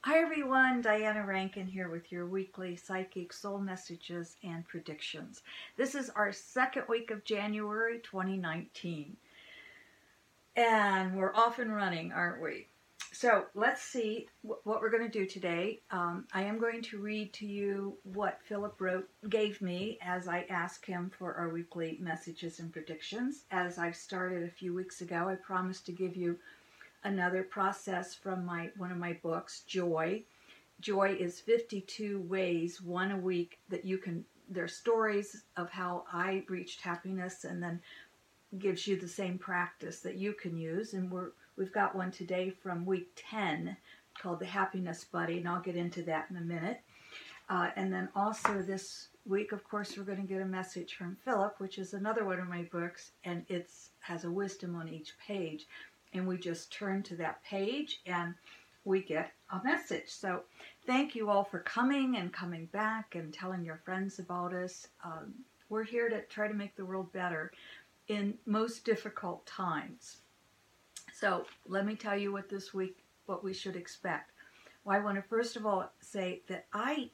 Hi everyone, Diana Rankin here with your weekly Psychic Soul Messages and Predictions. This is our second week of January 2019. And we're off and running, aren't we? So let's see what we're going to do today. I am going to read to you what Philip gave me as I asked him for our weekly messages and predictions. As I started a few weeks ago, I promised to give you another process from one of my books, Joy. Joy is 52 ways, one a week, that you can, they're stories of how I reached happiness, and then gives you the same practice that you can use. And we've got one today from week 10 called the Happiness Buddy, and I'll get into that in a minute. And then also this week, of course, we're going to get a message from Philip, which is another one of my books, and it has a wisdom on each page. And we just turn to that page and we get a message. So thank you all for coming and coming back and telling your friends about us. We're here to try to make the world better in most difficult times. So let me tell you what we should expect. Well, I want to first of all say that I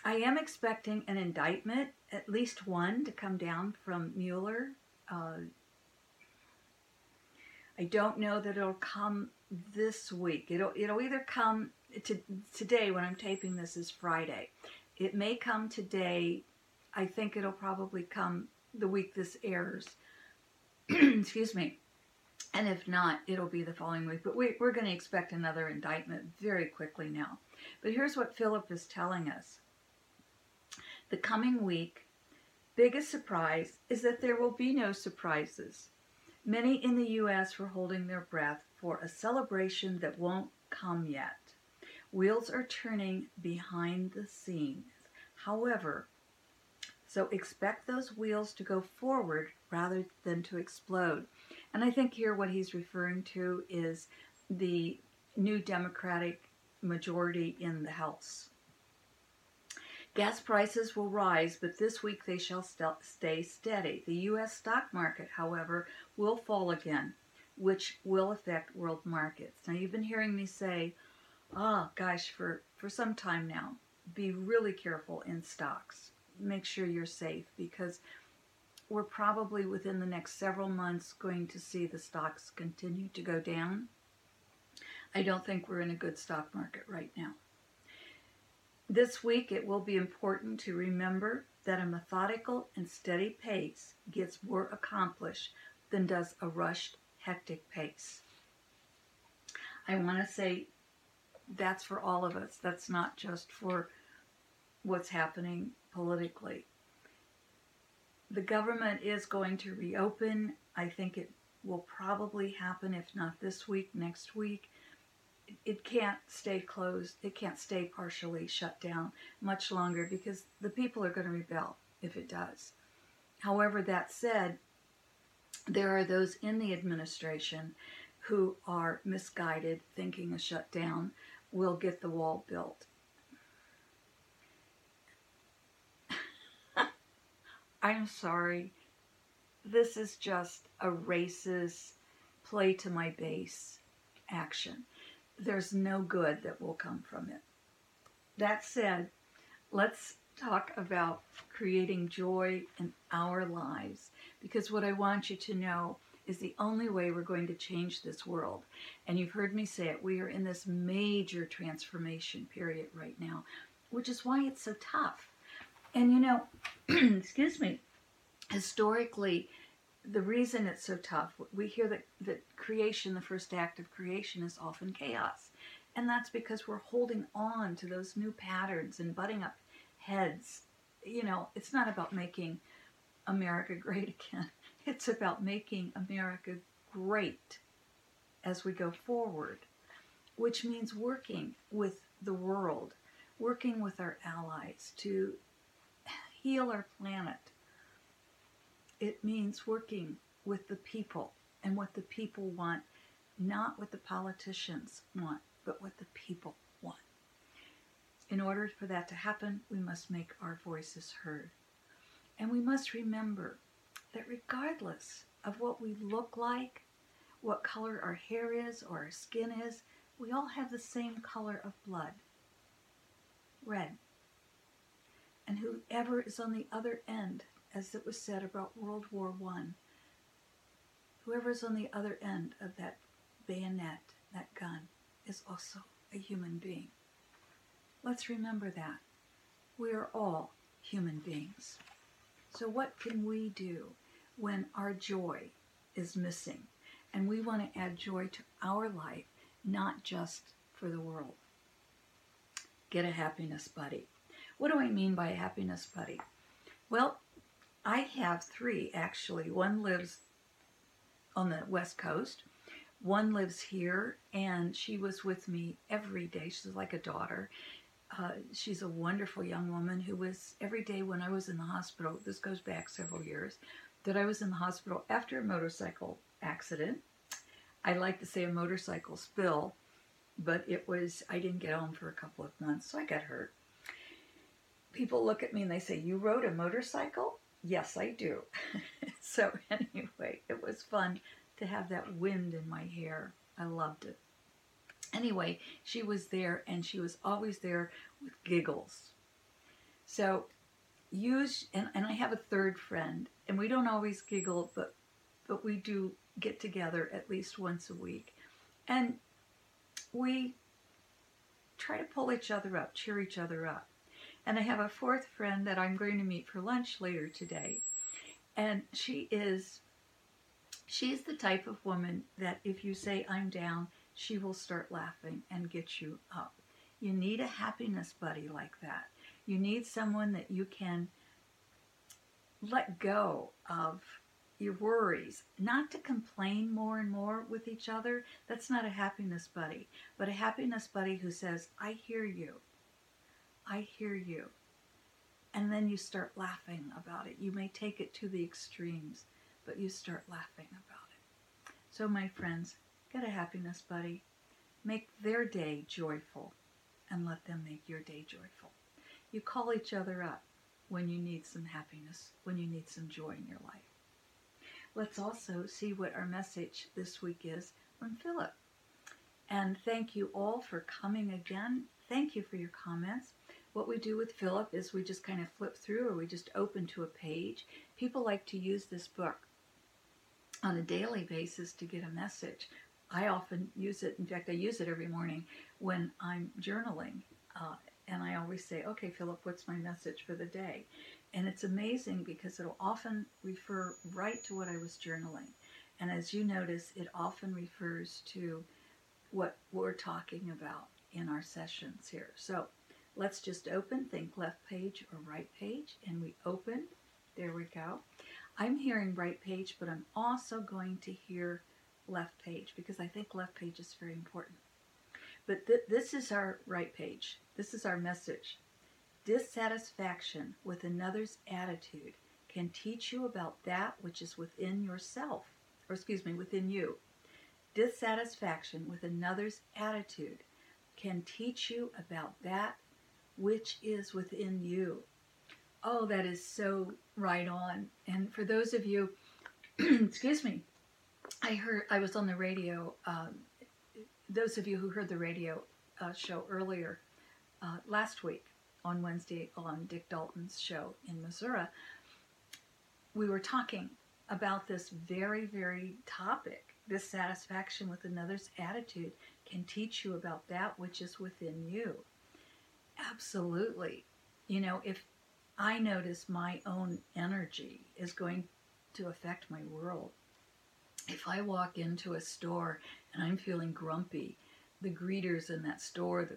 am expecting an indictment, at least one, to come down from Mueller. I don't know that it'll come this week. It'll either come today. When I'm taping this is Friday. It may come today. I think it'll probably come the week this airs. Excuse me. And if not, it'll be the following week. But we're going to expect another indictment very quickly now. But here's what Philip is telling us. The coming week, biggest surprise is that there will be no surprises. Many in the U.S. were holding their breath for a celebration that won't come yet. Wheels are turning behind the scenes. However, so expect those wheels to go forward rather than to explode. And I think here what he's referring to is the new Democratic majority in the House. Gas prices will rise, but this week they shall stay steady. The U.S. stock market, however, will fall again, which will affect world markets. Now, you've been hearing me say, for some time now, be really careful in stocks. Make sure you're safe, because we're probably within the next several months going to see the stocks continue to go down. I don't think we're in a good stock market right now. This week, it will be important to remember that a methodical and steady pace gets more accomplished than does a rushed, hectic pace. I want to say that's for all of us. That's not just for what's happening politically. The government is going to reopen. I think it will probably happen, if not this week, next week. It can't stay closed. It can't stay partially shut down much longer, because the people are going to rebel if it does. However, that said, there are those in the administration who are misguided, thinking a shutdown will get the wall built. I'm sorry. This is just a racist, play to my base action. There's no good that will come from it. That said, let's talk about creating joy in our lives, because what I want you to know is the only way we're going to change this world. And you've heard me say it, we are in this major transformation period right now, which is why it's so tough. And excuse me, historically, the reason it's so tough, we hear that creation, the first act of creation, is often chaos. And that's because we're holding on to those new patterns and butting up heads. It's not about making America great again. It's about making America great as we go forward, which means working with the world, working with our allies to heal our planet. It means working with the people and what the people want, not what the politicians want, but what the people want. In order for that to happen, we must make our voices heard. And we must remember that regardless of what we look like, what color our hair is or our skin is, We all have the same color of blood, red. And whoever is on the other end, as it was said about World War I, whoever is on the other end of that bayonet, that gun, is also a human being. Let's remember that. We are all human beings. So what can we do when our joy is missing and we want to add joy to our life, not just for the world? Get a happiness buddy. What do I mean by a happiness buddy? Well, I have 3 actually. One lives on the West Coast. One lives here, and she was with me every day. She's like a daughter. She's a wonderful young woman who was every day when I was in the hospital. This goes back several years, that I was in the hospital after a motorcycle accident. I like to say a motorcycle spill, but I didn't get home for a couple of months, so I got hurt. People look at me and they say, "You rode a motorcycle?" Yes, I do. So anyway, it was fun to have that wind in my hair. I loved it. Anyway, she was there, and she was always there with giggles. So and I have a third friend, and we don't always giggle, but we do get together at least once a week. And we try to pull each other up, cheer each other up. And I have a fourth friend that I'm going to meet for lunch later today. And she's the type of woman that if you say I'm down, she will start laughing and get you up. You need a happiness buddy like that. You need someone that you can let go of your worries, not to complain more and more with each other. That's not a happiness buddy, but a happiness buddy who says, I hear you. I hear you. And then you start laughing about it. You may take it to the extremes, but you start laughing about it. So my friends, get a happiness buddy. Make their day joyful and let them make your day joyful. You call each other up when you need some happiness, when you need some joy in your life. Let's also see what our message this week is from Philip. And thank you all for coming again. Thank you for your comments. What we do with Philip is we just kind of flip through, or we just open to a page. People like to use this book on a daily basis to get a message. I often use it. In fact, I use it every morning when I'm journaling. And I always say, okay, Philip, what's my message for the day? And it's amazing because it'll often refer right to what I was journaling. And as you notice, it often refers to what we're talking about in our sessions here. So let's just open, think left page or right page, and we open. There we go. I'm hearing right page, but I'm also going to hear left page because I think left page is very important. But this is our right page. This is our message. Dissatisfaction with another's attitude can teach you about that which is within yourself, within you. Dissatisfaction with another's attitude can teach you about that which is within you. Oh, that is so right on. And for those of you, excuse me, I was on the radio, those of you who heard the radio show earlier last week on Wednesday on Dick Dalton's show in Missouri, we were talking about this very, very topic. Dissatisfaction with another's attitude can teach you about that which is within you. Absolutely. You know, if I notice my own energy is going to affect my world, if I walk into a store and I'm feeling grumpy, the greeters in that store,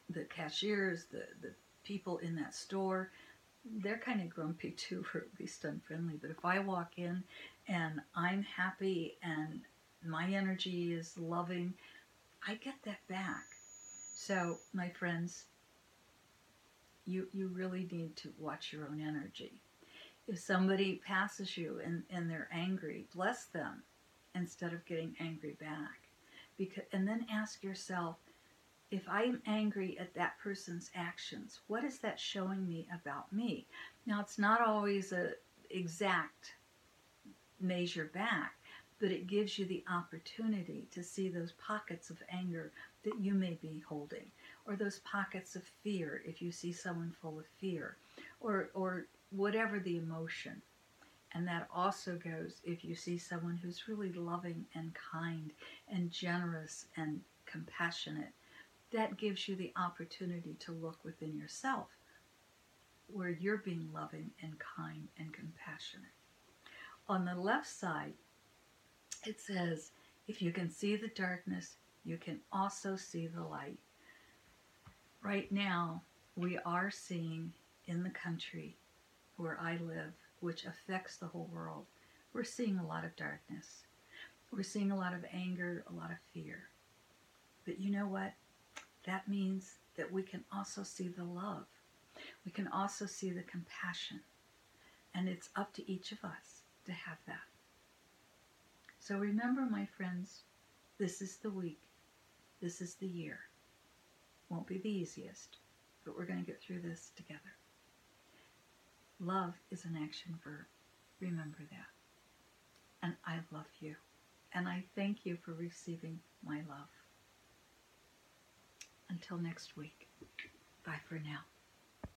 the cashiers, the people in that store, they're kind of grumpy too, or at least unfriendly. But if I walk in and I'm happy and my energy is loving, I get that back. So, my friends, you really need to watch your own energy. If somebody passes you and they're angry, bless them instead of getting angry back. And then ask yourself, if I'm angry at that person's actions, what is that showing me about me? Now, it's not always an exact measure back, but it gives you the opportunity to see those pockets of anger that you may be holding, or those pockets of fear if you see someone full of fear, or whatever the emotion. And that also goes if you see someone who's really loving and kind and generous and compassionate. That gives you the opportunity to look within yourself where you're being loving and kind and compassionate. On the left side, it says, if you can see the darkness, you can also see the light. Right now, we are seeing in the country where I live, which affects the whole world, we're seeing a lot of darkness. We're seeing a lot of anger, a lot of fear. But you know what? That means that we can also see the love. We can also see the compassion. And it's up to each of us to have that. So remember, my friends, this is the week. This is the year. Won't be the easiest, but we're going to get through this together. Love is an action verb. Remember that. And I love you. And I thank you for receiving my love. Until next week. Bye for now.